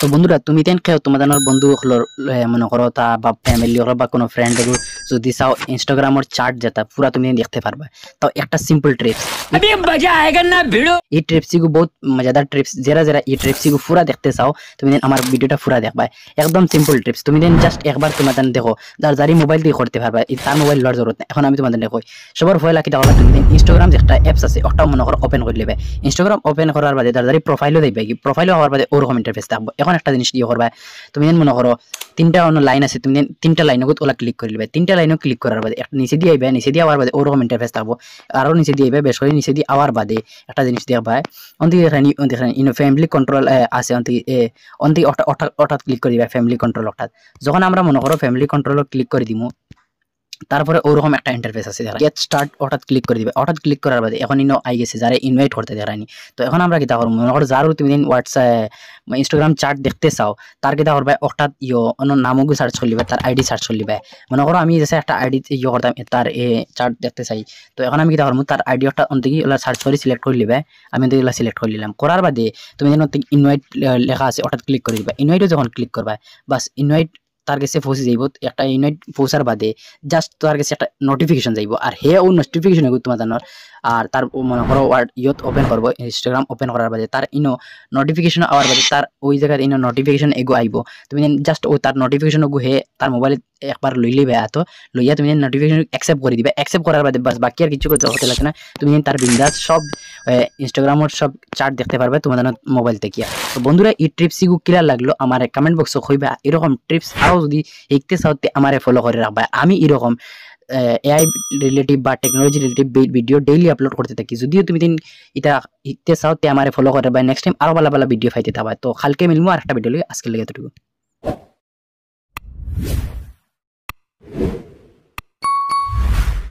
তো বন্ধুরা তুমি তেন কেউ তোমাদের বন্ধু হলর মনে করো তা বা ফ্যামিলি হলো বা কোনো ফ্রেন্ড যদি চাও ইনস্টাগ্রামের চার্ট যেটা পুরা তুমি দেখতে পারবা। তো একটা সিম্পল ট্রিপস अभी मजा आएगा ना भिड़ो। এই ট্রিপস को बहुत मजेदार ट्रिप्स जरा जरा ये ट्रिप्स को पूरा देखते चाও তুমি দেন আমার ভিডিওটা পুরা দেখবা। একদম সিম্পল ট্রিপস তুমি দেন জাস্ট একবার তোমাদের দেখো যার যারি মোবাইল দিয়ে করতে পারবা, তার মোবাইল লওয়ার জরুরত নাই। এখন আমি তোমাদের দেখো সবার ভয় লাগে তাহলে তুমি দেন ইনস্টাগ্রাম যে একটা অ্যাপস আছে ওটা মনে করো ওপেন করে নেবে। ইনস্টাগ্রাম ওপেন করার বাদে যার যারি প্রোফাইলও দেখবে, কি প্রোফাইলও হওয়ার বাদে ওরকম ইন্টারফেস থাকবে। এখন একটা জিনিস দিয়ে করবা তুমি দেন মনে করো তিনটা অন্য লাইন আছে, তুমি দেন তিনটা লাইনও ওলা ক্লিক করে নেবে। তিনটা লাইনও ক্লিক করার বাদে একটা নিচে দিয়ে আইবে, নিচে দিয়ে আওয়ার বাদে ওরকম ইন্টারফেস থাকবো। আরও নিচে দিয়ে আইবে, বেশ করে নিচে দিয়ে আওয়ার বাদে একটা জিনিস দেখবা অন্তি দেখেন ইন ফ্যামিলি কন্ট্রোল আছে অন্তি অন্তি অর্থাৎ ক্লিক করে দিবা ফ্যামিলি কন্ট্রোল। অর্থাৎ যখন আমরা মনে করো ফ্যামিলি কন্ট্রোল ক্লিক করে দিমু তারপরে ওরকম একটা ইন্টারফেস আছে দেখা গেট স্টার্ট অর্থাৎ ক্লিক করে দিবে। অর্থাৎ ক্লিক করার বাদে এখন ইনো আই গেছে যারা ইনভাইট করতে দেখায়নি। তো এখন আমরা কিতা করবো মনে করো যারও তুমি দিন হোয়াটসঅ্যাপ ইনস্টাগ্রাম চার্ট দেখতে চাও তার কিতা করবে অর্থাৎ অন্য নামও সার্চ করলিবে, তার আইডি সার্চ করলিবে। মনে করো আমি যে একটা আইডি করতাম তার চার্ট দেখতে চাই, তো এখন আমি কিতা করবো তার আইডি অর্থাৎ অন্তিকি সার্চ করে সিলেক্ট করে লিবে। আমি অন্তিকি সিলেক্ট করে নিলাম, করার বাদে তুমি যেন ইনভাইট লেখা আছে অর্থাৎ ক্লিক করে দিবা। ইনভাইটও যখন ক্লিক করবা বাস ইনভাইট তার কাছে পৌঁছে যাইব। একটা ইনভাইট পৌঁছার বাদে জাস্ট তার কাছে একটা নোটিফিকেশন যাইব, আর হে ও নোটিফিকেশন হইব তোমার জানার। আর তার মনে করো ইয়ত ওপেন করবো ইনস্টাগ্রাম ওপেন করার বাদে তার ইনো নোটিফিকেশন আওয়ার বাদে তার ওই জায়গায় ইনো নোটিফিকেশন এগো আইব। তুমি জাস্ট ও তার নোটিফিকেশন এগো হে তার মোবাইলে একবার লই লিবে, এত লইয়া তুমি নোটিফিকেশন অ্যাকসেপ্ট করে দিবে। অ্যাকসেপ্ট করার বাদে বাস বাকি আর কিছু করতে হতে লাগে না। তুমি তার বিন্দাস সব ইনস্টাগ্রামের সব চার্ট দেখতে পারবে তোমাদের মোবাইল থেকে। তো বন্ধুরা এই ট্রিপস ইগু কিলার লাগলো আমার কমেন্ট বক্সে কইবা। এরকম ট্রিপস আরও যদি শিখতে চাও আমারে ফলো করে রাখবা। আমি এরকম এআই রিলেটিভ বা technology relative video daily upload করতে থাকি। যদিও তুমি দিন এটা শিখতে চাও আমারে ফলো করে বা নেক্সট টাইম আরো ভালো ভালো ভিডিও পাইতে থাকবা। তো কালকে মিলবো আর একটা ভিডিও আজকে লেগে